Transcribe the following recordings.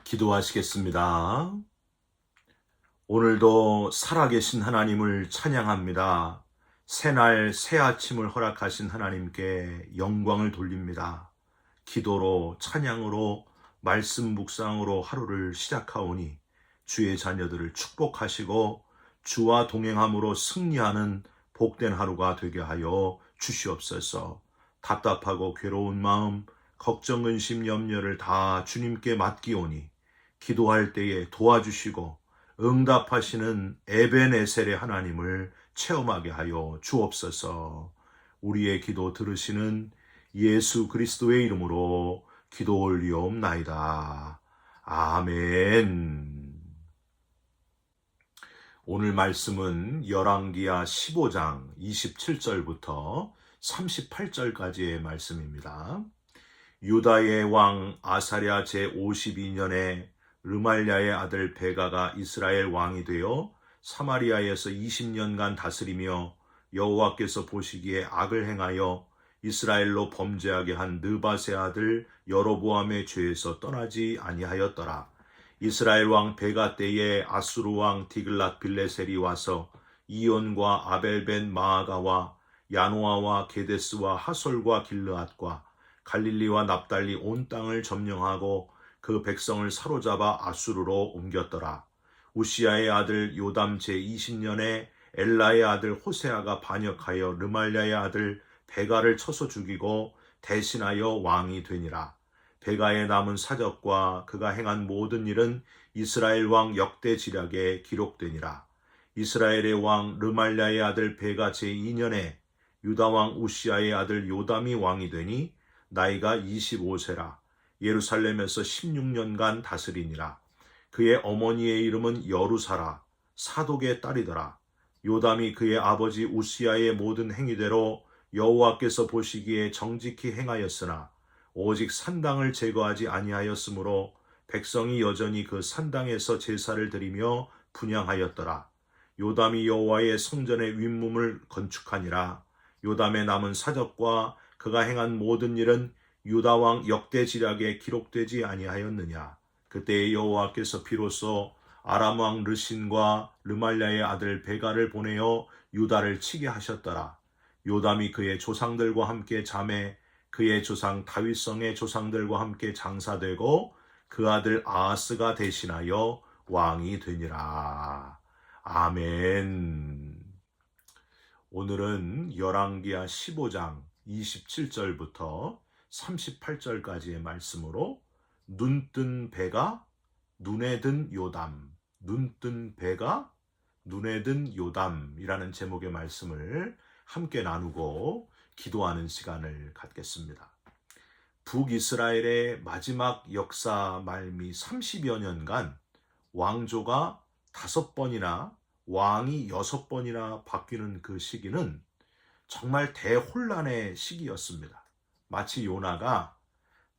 기도하시겠습니다. 오늘도 살아계신 하나님을 찬양합니다. 새날 새 아침을 허락하신 하나님께 영광을 돌립니다. 기도로 찬양으로 말씀 묵상으로 하루를 시작하오니 주의 자녀들을 축복하시고 주와 동행함으로 승리하는 복된 하루가 되게 하여 주시옵소서. 답답하고 괴로운 마음, 걱정, 근심, 염려를 다 주님께 맡기오니 기도할 때에 도와주시고 응답하시는 에벤에셀의 하나님을 체험하게 하여 주옵소서. 우리의 기도 들으시는 예수 그리스도의 이름으로 기도 올리옵나이다. 아멘. 오늘 말씀은 열왕기하 15장 27절부터 38절까지의 말씀입니다. 유다의 왕 아사랴 제52년에 르말랴의 아들 베가가 이스라엘 왕이 되어 사마리아에서 20년간 다스리며 여호와께서 보시기에 악을 행하여 이스라엘로 범죄하게 한 느밧의 아들 여로보암의 죄에서 떠나지 아니하였더라. 이스라엘 왕 베가 때에 아수르 왕 디글랏 빌레셀이 와서 이온과 아벨벤 마아가와 야노아와 게데스와 하솔과 길르앗과 갈릴리와 납달리 온 땅을 점령하고 그 백성을 사로잡아 아수르로 옮겼더라. 우시아의 아들 요담 제20년에 엘라의 아들 호세아가 반역하여 르말랴의 아들 베가를 쳐서 죽이고 대신하여 왕이 되니라. 베가의 남은 사적과 그가 행한 모든 일은 이스라엘 왕 역대지략에 기록되니라. 이스라엘의 왕 르말랴의 아들 베가 제2년에 유다 왕 우시아의 아들 요담이 왕이 되니 나이가 25세라. 예루살렘에서 16년간 다스리니라. 그의 어머니의 이름은 여루사라. 사독의 딸이더라. 요담이 그의 아버지 우시아의 모든 행위대로 여호와께서 보시기에 정직히 행하였으나 오직 산당을 제거하지 아니하였으므로 백성이 여전히 그 산당에서 제사를 드리며 분향하였더라. 요담이 여호와의 성전의 윗몸을 건축하니라. 요담의 남은 사적과 그가 행한 모든 일은 유다 왕 역대지략에 기록되지 아니하였느냐. 그때 여호와께서 비로소 아람 왕 르신과 르말랴의 아들 베가를 보내어 유다를 치게 하셨더라. 요담이 그의 조상들과 함께 잠에 그의 조상 다윗성의 조상들과 함께 장사되고 그 아들 아하스가 대신하여 왕이 되니라. 아멘. 오늘은 열왕기하 15장 27절부터 38절까지의 말씀으로 눈뜬 베가 눈에 든 요담, 눈뜬 베가 눈에 든 요담이라는 제목의 말씀을 함께 나누고 기도하는 시간을 갖겠습니다. 북이스라엘의 마지막 역사 말미 30여 년간 왕조가 5번이나 왕이 6번이나 바뀌는 그 시기는 정말 대혼란의 시기였습니다. 마치 요나가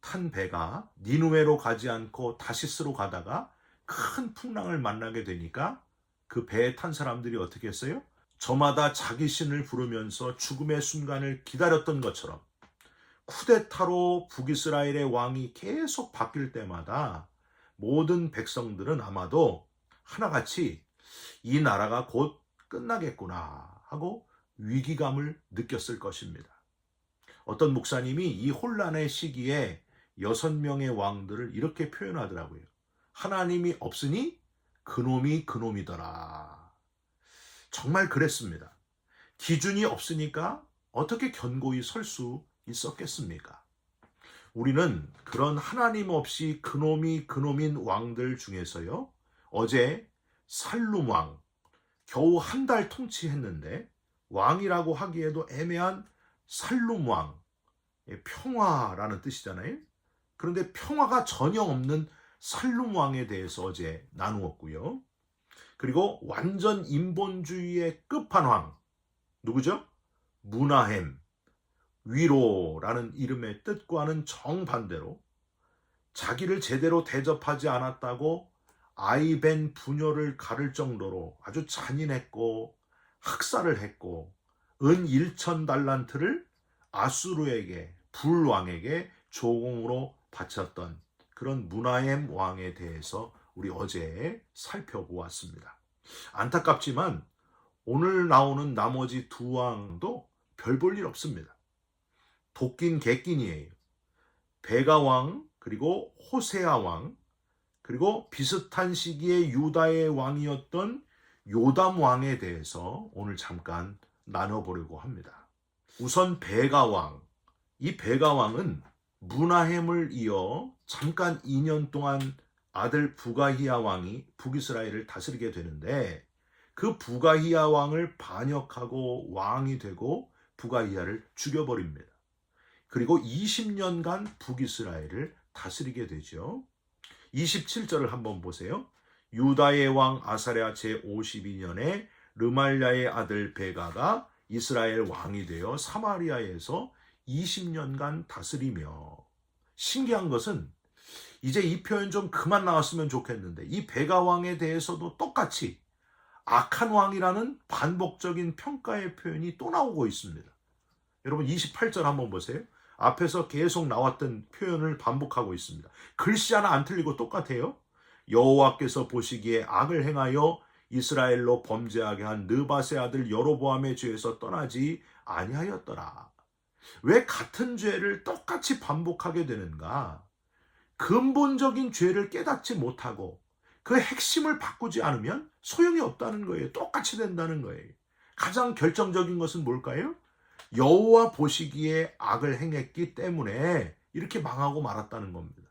탄 배가 니느웨로 가지 않고 다시스로 가다가 큰 풍랑을 만나게 되니까 그 배에 탄 사람들이 어떻게 했어요? 저마다 자기 신을 부르면서 죽음의 순간을 기다렸던 것처럼 쿠데타로 북이스라엘의 왕이 계속 바뀔 때마다 모든 백성들은 아마도 하나같이 이 나라가 곧 끝나겠구나 하고 위기감을 느꼈을 것입니다. 어떤 목사님이 이 혼란의 시기에 6명의 왕들을 이렇게 표현하더라고요. 하나님이 없으니 그놈이 그놈이더라. 정말 그랬습니다. 기준이 없으니까 어떻게 견고히 설 수 있었겠습니까? 우리는 그런 하나님 없이 그놈이 그놈인 왕들 중에서요, 어제 살룸 왕, 겨우 한 달 통치했는데 왕이라고 하기에도 애매한 살룸 왕, 평화라는 뜻이잖아요. 그런데 평화가 전혀 없는 살룸 왕에 대해서 어제 나누었고요. 그리고 완전 인본주의의 끝판왕, 누구죠? 무나헴, 위로라는 이름의 뜻과는 정반대로 자기를 제대로 대접하지 않았다고 아이벤 부녀를 가를 정도로 아주 잔인했고 학살을 했고 은 1,000달란트를 아수르에게 불왕에게 조공으로 바쳤던 그런 므나헴 왕에 대해서 우리 어제 살펴보았습니다. 안타깝지만 오늘 나오는 나머지 두 왕도 별 볼 일 없습니다. 도끼인 객긴이에요. 베가 왕, 그리고 호세아 왕, 그리고 비슷한 시기에 유다의 왕이었던 요담 왕에 대해서 오늘 잠깐 나눠보려고 합니다. 우선 베가 왕. 이 베가 왕은 므나헴을 이어 잠깐 2년 동안 아들 부가히야 왕이 북이스라엘을 다스리게 되는데, 그 부가히야 왕을 반역하고 왕이 되고 부가히야를 죽여버립니다. 그리고 20년간 북이스라엘을 다스리게 되죠. 27절을 한번 보세요. 유다의 왕 아사랴 제52년에 르말랴의 아들 베가가 이스라엘 왕이 되어 사마리아에서 20년간 다스리며, 신기한 것은 이제 이 표현 좀 그만 나왔으면 좋겠는데, 이 베가 왕에 대해서도 똑같이 악한 왕이라는 반복적인 평가의 표현이 또 나오고 있습니다. 여러분 28절 한번 보세요. 앞에서 계속 나왔던 표현을 반복하고 있습니다. 글씨 하나 안 틀리고 똑같아요. 여호와께서 보시기에 악을 행하여 이스라엘로 범죄하게 한 느밧의 아들 여로보암의 죄에서 떠나지 아니하였더라. 왜 같은 죄를 똑같이 반복하게 되는가? 근본적인 죄를 깨닫지 못하고 그 핵심을 바꾸지 않으면 소용이 없다는 거예요. 똑같이 된다는 거예요. 가장 결정적인 것은 뭘까요? 여호와 보시기에 악을 행했기 때문에 이렇게 망하고 말았다는 겁니다.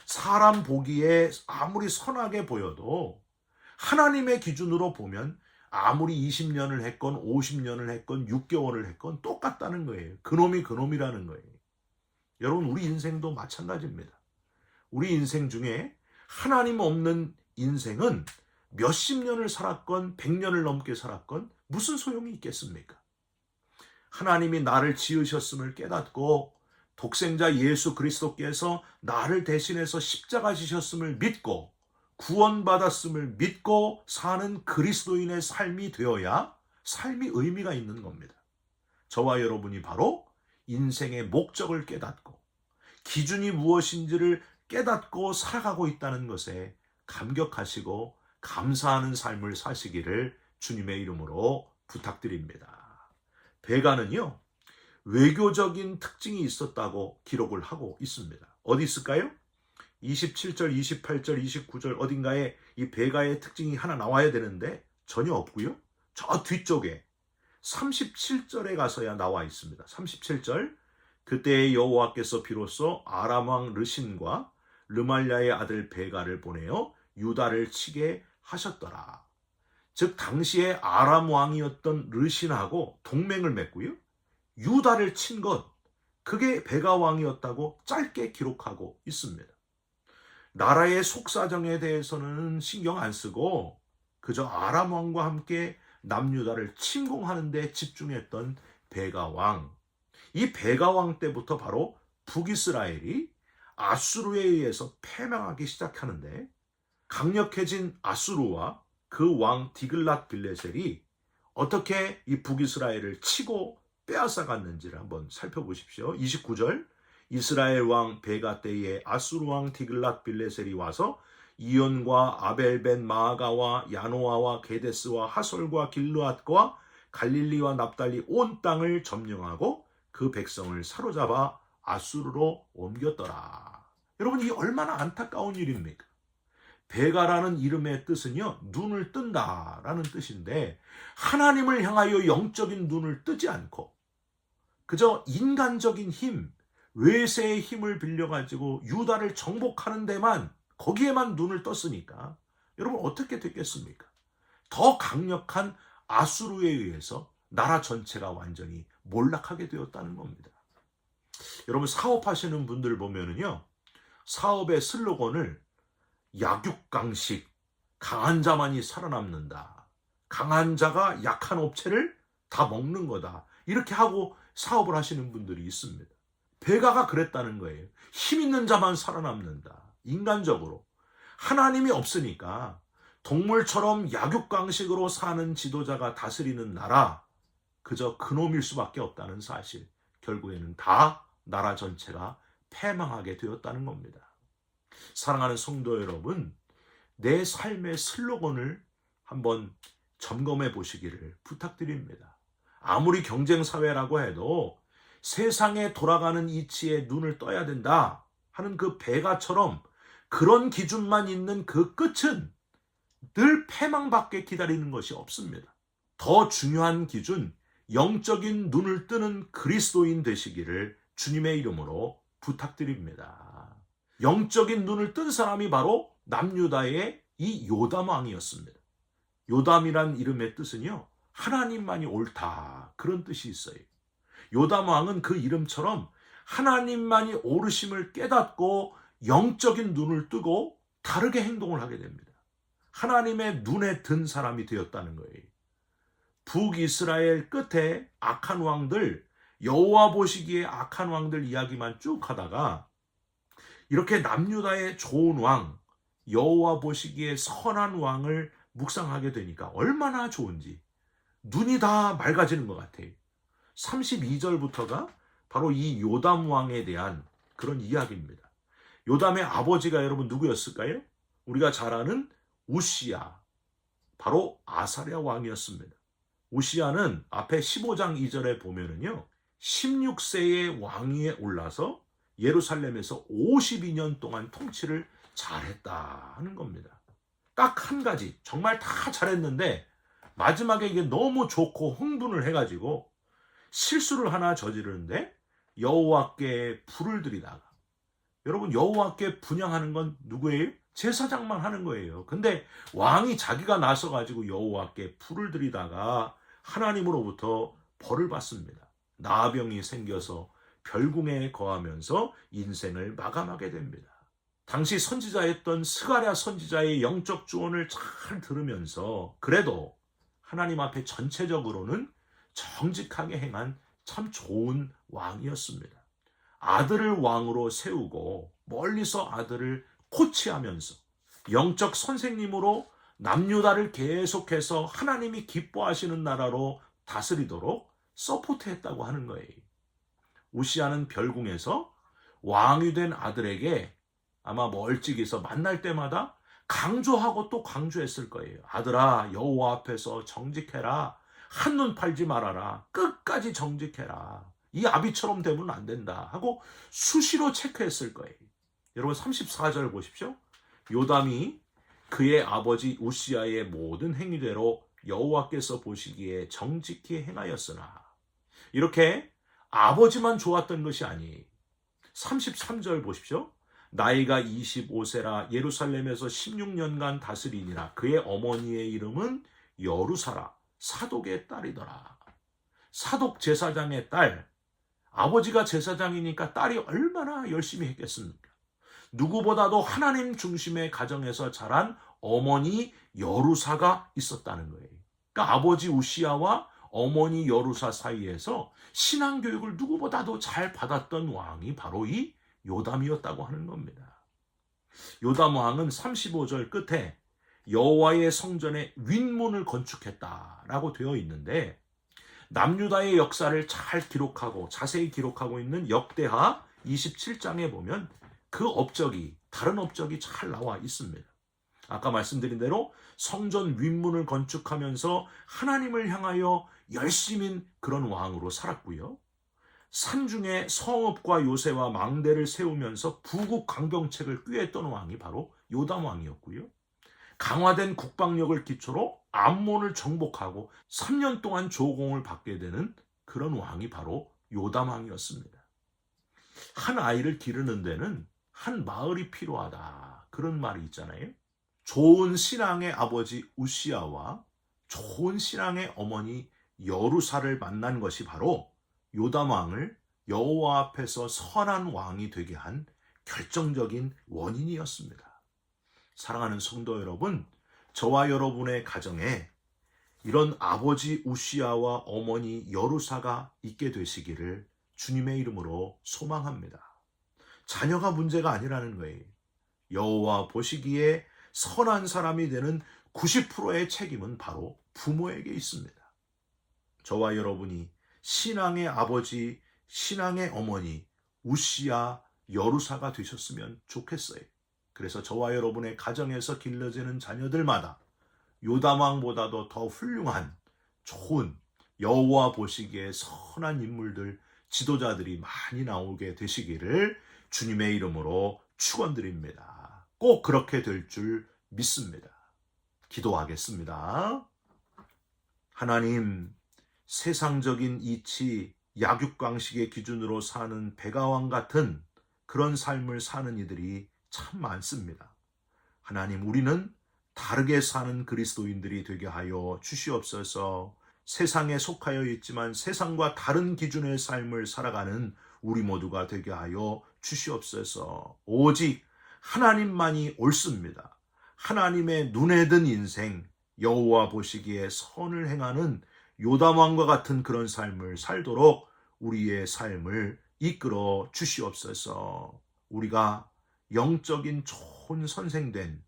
사람 보기에 아무리 선하게 보여도 하나님의 기준으로 보면 아무리 20년을 했건 50년을 했건 6개월을 했건 똑같다는 거예요. 그놈이 그놈이라는 거예요. 여러분 우리 인생도 마찬가지입니다. 우리 인생 중에 하나님 없는 인생은 몇십 년을 살았건 100년을 넘게 살았건 무슨 소용이 있겠습니까? 하나님이 나를 지으셨음을 깨닫고 독생자 예수 그리스도께서 나를 대신해서 십자가 지셨음을 믿고 구원받았음을 믿고 사는 그리스도인의 삶이 되어야 삶이 의미가 있는 겁니다. 저와 여러분이 바로 인생의 목적을 깨닫고 기준이 무엇인지를 깨닫고 살아가고 있다는 것에 감격하시고 감사하는 삶을 사시기를 주님의 이름으로 부탁드립니다. 베가는요, 외교적인 특징이 있었다고 기록을 하고 있습니다. 어디 있을까요? 27절, 28절, 29절 어딘가에 이 베가의 특징이 하나 나와야 되는데 전혀 없고요. 저 뒤쪽에 37절에 가서야 나와 있습니다. 37절, 그때 여호와께서 비로소 아람 왕 르신과 르말랴의 아들 베가를 보내어 유다를 치게 하셨더라. 즉 당시에 아람 왕이었던 르신하고 동맹을 맺고요. 유다를 친 것, 그게 베가 왕이었다고 짧게 기록하고 있습니다. 나라의 속사정에 대해서는 신경 안 쓰고 그저 아람 왕과 함께 남유다를 침공하는 데 집중했던 베가 왕. 이 베가 왕 때부터 바로 북이스라엘이 아수르에 의해서 패망하기 시작하는데, 강력해진 아수르와 그 왕 디글랏 빌레셀이 어떻게 이 북이스라엘을 치고 빼앗아갔는지를 한번 살펴보십시오. 29절, 이스라엘 왕 베가 때에 아수르 왕 디글랏 빌레셀이 와서 이온과 아벨벤 마아가와 야노아와 게데스와 하솔과 길르앗과 갈릴리와 납달리 온 땅을 점령하고 그 백성을 사로잡아 아수르로 옮겼더라. 여러분 이 얼마나 안타까운 일입니까? 베가라는 이름의 뜻은요, 눈을 뜬다라는 뜻인데 하나님을 향하여 영적인 눈을 뜨지 않고 그저 인간적인 힘, 외세의 힘을 빌려가지고 유다를 정복하는 데만, 거기에만 눈을 떴으니까 여러분 어떻게 됐겠습니까? 더 강력한 아수르에 의해서 나라 전체가 완전히 몰락하게 되었다는 겁니다. 여러분 사업하시는 분들 보면은요, 사업의 슬로건을 약육강식, 강한 자만이 살아남는다, 강한 자가 약한 업체를 다 먹는 거다, 이렇게 하고 사업을 하시는 분들이 있습니다. 베가가 그랬다는 거예요. 힘 있는 자만 살아남는다. 인간적으로 하나님이 없으니까 동물처럼 약육강식으로 사는 지도자가 다스리는 나라, 그저 그놈일 수밖에 없다는 사실, 결국에는 다 나라 전체가 패망하게 되었다는 겁니다. 사랑하는 성도 여러분, 내 삶의 슬로건을 한번 점검해 보시기를 부탁드립니다. 아무리 경쟁 사회라고 해도 세상에 돌아가는 이치에 눈을 떠야 된다 하는 그 배가처럼 그런 기준만 있는 그 끝은 늘 패망밖에 기다리는 것이 없습니다. 더 중요한 기준, 영적인 눈을 뜨는 그리스도인 되시기를 주님의 이름으로 부탁드립니다. 영적인 눈을 뜬 사람이 바로 남유다의 이 요담 왕이었습니다. 요담이란 이름의 뜻은요, 하나님만이 옳다, 그런 뜻이 있어요. 요담 왕은 그 이름처럼 하나님만이 옳으심을 깨닫고 영적인 눈을 뜨고 다르게 행동을 하게 됩니다. 하나님의 눈에 든 사람이 되었다는 거예요. 북이스라엘 끝에 악한 왕들, 여호와 보시기에 악한 왕들 이야기만 쭉 하다가 이렇게 남유다의 좋은 왕, 여호와 보시기에 선한 왕을 묵상하게 되니까 얼마나 좋은지 눈이 다 맑아지는 것 같아요. 32절부터가 바로 이 요담 왕에 대한 그런 이야기입니다. 요담의 아버지가 여러분 누구였을까요? 우리가 잘 아는 우시야, 바로 아사랴 왕이었습니다. 우시야는 앞에 15장 2절에 보면은요, 16세의 왕위에 올라서 예루살렘에서 52년 동안 통치를 잘했다 하는 겁니다. 딱 한 가지, 정말 다 잘했는데 마지막에 이게 너무 좋고 흥분을 해가지고 실수를 하나 저지르는데 여호와께 불을 들이다가, 여러분 여호와께 분향하는 건 누구예요? 제사장만 하는 거예요. 근데 왕이 자기가 나서가지고 여호와께 불을 들이다가 하나님으로부터 벌을 받습니다. 나병이 생겨서 별궁에 거하면서 인생을 마감하게 됩니다. 당시 선지자였던 스가랴 선지자의 영적 조언을 잘 들으면서 그래도 하나님 앞에 전체적으로는 정직하게 행한 참 좋은 왕이었습니다. 아들을 왕으로 세우고 멀리서 아들을 코치하면서 영적 선생님으로 남유다를 계속해서 하나님이 기뻐하시는 나라로 다스리도록 서포트했다고 하는 거예요. 우시야는 별궁에서 왕이 된 아들에게 아마 멀찍이서 만날 때마다 강조하고 또 강조했을 거예요. 아들아, 여호와 앞에서 정직해라. 한눈 팔지 말아라. 끝까지 정직해라. 이 아비처럼 되면 안 된다 하고 수시로 체크했을 거예요. 여러분 34절 보십시오. 요담이 그의 아버지 우시야의 모든 행위대로 여호와께서 보시기에 정직히 행하였으나, 이렇게 아버지만 좋았던 것이 아니, 33절 보십시오. 나이가 25세라 예루살렘에서 16년간 다스리니라. 그의 어머니의 이름은 여루사라, 사독의 딸이더라. 사독 제사장의 딸, 아버지가 제사장이니까 딸이 얼마나 열심히 했겠습니까? 누구보다도 하나님 중심의 가정에서 자란 어머니 여루사가 있었다는 거예요. 그러니까 아버지 우시야와 어머니 여루사 사이에서 신앙교육을 누구보다도 잘 받았던 왕이 바로 이 요담이었다고 하는 겁니다. 요담 왕은 35절 끝에 여호와의 성전에 윗문을 건축했다라고 되어 있는데, 남유다의 역사를 잘 기록하고 자세히 기록하고 있는 역대하 27장에 보면 그 업적이, 다른 업적이 잘 나와 있습니다. 아까 말씀드린 대로 성전 윗문을 건축하면서 하나님을 향하여 열심인 그런 왕으로 살았고요. 산중에 성읍과 요새와 망대를 세우면서 부국 강병책을 꾀했던 왕이 바로 요담 왕이었고요. 강화된 국방력을 기초로 암몬을 정복하고 3년 동안 조공을 받게 되는 그런 왕이 바로 요담 왕이었습니다. 한 아이를 기르는 데는 한 마을이 필요하다, 그런 말이 있잖아요. 좋은 신앙의 아버지 우시야와 좋은 신앙의 어머니 여루사를 만난 것이 바로 요담 왕을 여호와 앞에서 선한 왕이 되게 한 결정적인 원인이었습니다. 사랑하는 성도 여러분, 저와 여러분의 가정에 이런 아버지 우시야와 어머니 여루사가 있게 되시기를 주님의 이름으로 소망합니다. 자녀가 문제가 아니라는 거예요. 여호와 보시기에 선한 사람이 되는 90%의 책임은 바로 부모에게 있습니다. 저와 여러분이 신앙의 아버지, 신앙의 어머니 우시야, 여루사가 되셨으면 좋겠어요. 그래서 저와 여러분의 가정에서 길러지는 자녀들마다 요담왕보다도 더 훌륭한 좋은 여호와 보시기에 선한 인물들, 지도자들이 많이 나오게 되시기를 주님의 이름으로 축원드립니다. 꼭 그렇게 될 줄 믿습니다. 기도하겠습니다. 하나님, 세상적인 이치, 약육강식의 기준으로 사는 백아왕 같은 그런 삶을 사는 이들이 참 많습니다. 하나님, 우리는 다르게 사는 그리스도인들이 되게 하여 주시옵소서. 세상에 속하여 있지만 세상과 다른 기준의 삶을 살아가는 우리 모두가 되게 하여 주시옵소서. 오직 하나님만이 옳습니다. 하나님의 눈에 든 인생, 여호와 보시기에 선을 행하는 요담왕과 같은 그런 삶을 살도록 우리의 삶을 이끌어 주시옵소서. 우리가 영적인 좋은 선생된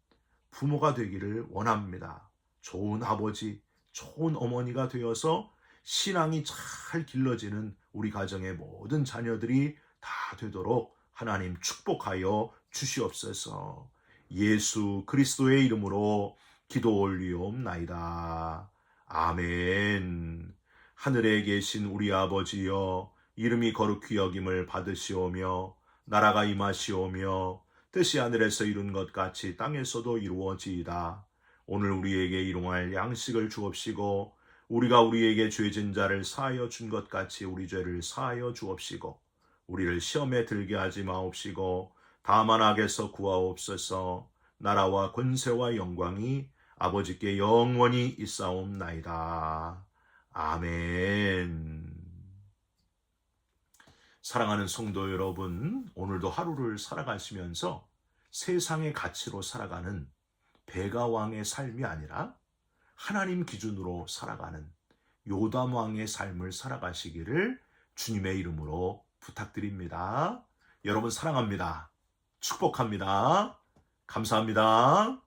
부모가 되기를 원합니다. 좋은 아버지, 좋은 어머니가 되어서 신앙이 잘 길러지는 우리 가정의 모든 자녀들이 다 되도록 하나님 축복하여 주시옵소서. 예수 그리스도의 이름으로 기도 올리옵나이다. 아멘. 하늘에 계신 우리 아버지여, 이름이 거룩히 여김을 받으시오며 나라가 임하시오며 뜻이 하늘에서 이룬 것 같이 땅에서도 이루어지이다. 오늘 우리에게 일용할 양식을 주옵시고 우리가 우리에게 죄진 자를 사하여 준 것 같이 우리 죄를 사하여 주옵시고 우리를 시험에 들게 하지 마옵시고 다만 악에서 구하옵소서. 나라와 권세와 영광이 아버지께 영원히 있사옵나이다. 아멘. 사랑하는 성도 여러분, 오늘도 하루를 살아가시면서 세상의 가치로 살아가는 백아왕의 삶이 아니라 하나님 기준으로 살아가는 요담왕의 삶을 살아가시기를 주님의 이름으로 부탁드립니다. 여러분 사랑합니다. 축복합니다. 감사합니다.